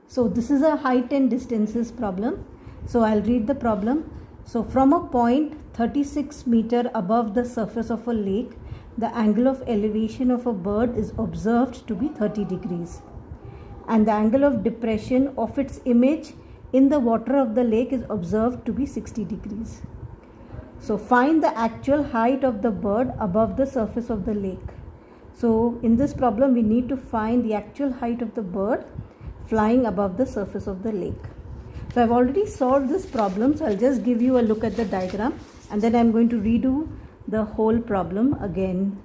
So this is a height and distances problem. So I'll read the problem. So from a point 36 meter above the surface of a lake, the angle of elevation of a bird is observed to be 30 degrees. And the angle of depression of its image in the water of the lake is observed to be 60 degrees. So find the actual height of the bird above the surface of the lake. So in this problem we need to find the actual height of the bird flying above the surface of the lake. So I've already solved this problem, so I'll just give you a look at the diagram and then I'm going to redo the whole problem again.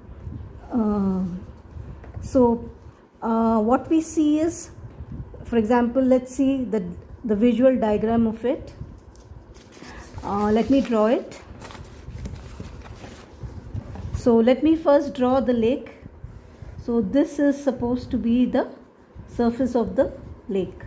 What we see is, for example, let's see the visual diagram of it. Let me draw it. So let me first draw the lake. So this is supposed to be the surface of the lake.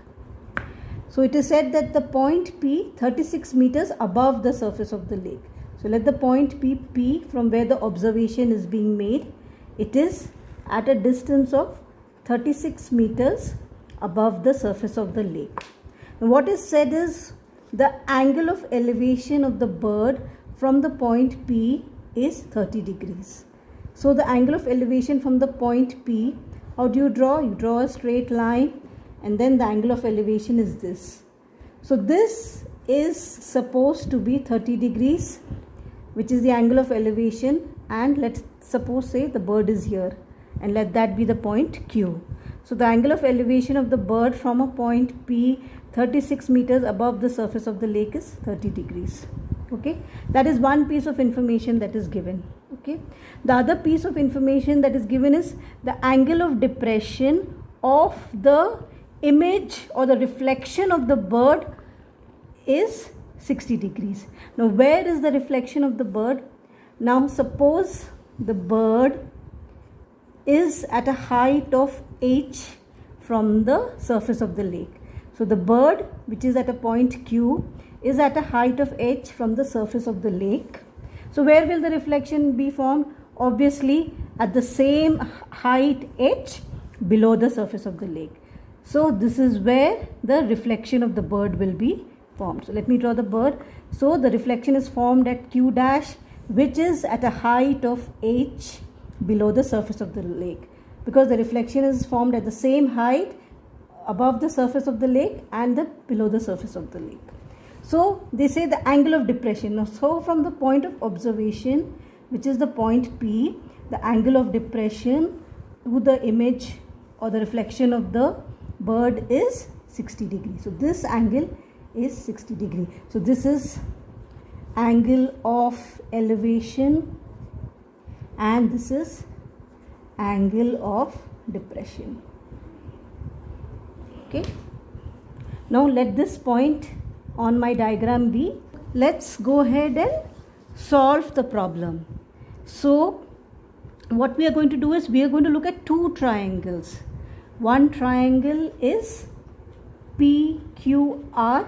So it is said that the point P 36 meters above the surface of the lake. So let the point be P from where the observation is being made. It is at a distance of 36 meters above the surface of the lake. And what is said is the angle of elevation of the bird from the point P is 30 degrees. So the angle of elevation from the point P, how do you draw? You draw a straight line and then the angle of elevation is this. So this is supposed to be 30 degrees, which is the angle of elevation, and let's suppose say the bird is here and let that be the point Q. So the angle of elevation of the bird from a point P 36 meters above the surface of the lake is 30 degrees. Okay, that is one piece of information that is given. Okay, the other piece of information that is given is the angle of depression of the image or the reflection of the bird is 60 degrees. Now where is the reflection of the bird? Now suppose the bird is at a height of h from the surface of the lake. So the bird, which is at a point Q, is at a height of h from the surface of the lake. So where will the reflection be formed? Obviously at the same height h below the surface of the lake. So this is where the reflection of the bird will be formed. So let me draw the bird. So the reflection is formed at Q dash, which is at a height of h below the surface of the lake, because the reflection is formed at the same height above the surface of the lake and below the surface of the lake. So they say the angle of depression. Now, so from the point of observation, which is the point P, the angle of depression to the image or the reflection of the bird is 60 degrees. So this angle is 60 degrees. So this is angle of elevation and this is angle of depression. Okay. Now let this point on my diagram be. Let's go ahead and solve the problem. So what we are going to do is we are going to look at two triangles. One triangle is PQR.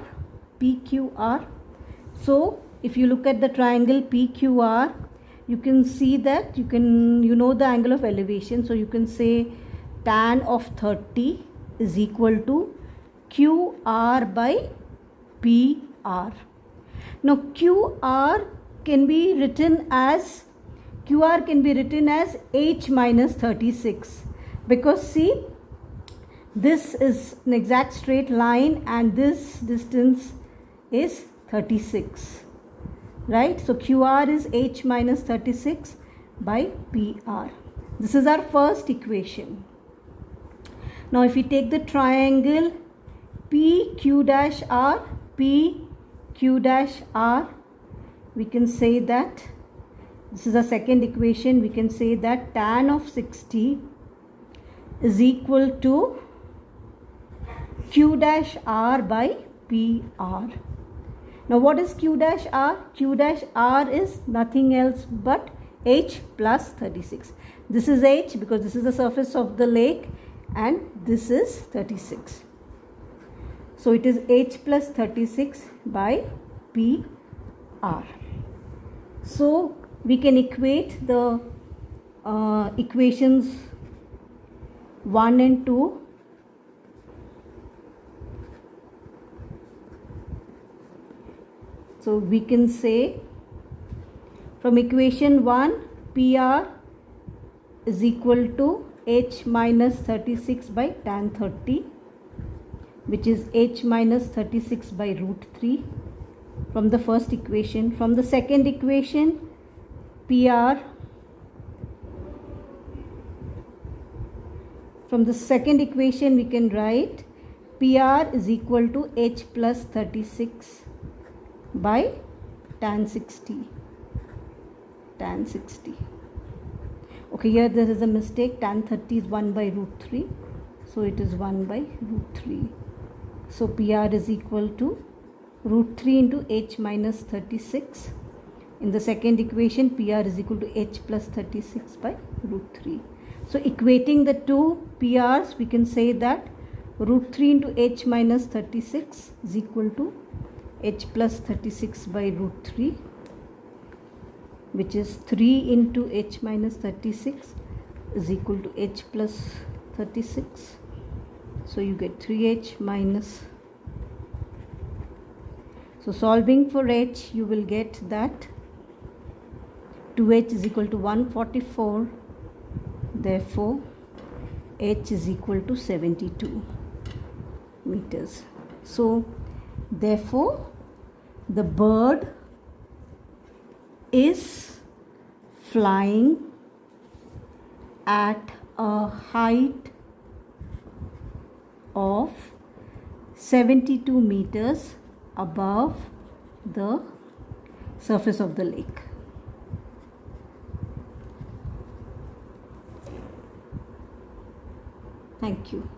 So if you look at the triangle PQR, you can see that you know the angle of elevation. So you can say tan of 30 is equal to QR by PR. Now QR can be written as H minus 36, because see, this is an exact straight line and this distance is 36, right? So QR is H minus 36 by PR. This is our first equation. Now if we take the triangle PQ dash R, we can say that this is a second equation. We can say that tan of 60 is equal to Q dash R by PR. Now what is Q dash R? Q dash R is nothing else but H plus 36. This is H because this is the surface of the lake and this is 36. So it is H plus 36 by PR. So we can equate the equations 1 and 2 So we can say from equation 1, PR is equal to h minus 36 by tan 30, which is h minus 36 by root 3 from the first equation. From the second equation, from the second equation we can write PR is equal to h plus 36 by tan 60. Okay, here there is a mistake. Tan 30 is 1 by root 3. So it is 1 by root 3. So PR is equal to root 3 into h minus 36. In the second equation, PR is equal to h plus 36 by root 3. So equating the two PRs, we can say that root 3 into h minus 36 is equal to h plus 36 by root 3, which is 3 into h minus 36 is equal to h plus 36. So you get 3h minus. So solving for h, you will get that 2h is equal to 144. Therefore, h is equal to 72 meters. So therefore, the bird is flying at a height of 72 meters above the surface of the lake. Thank you.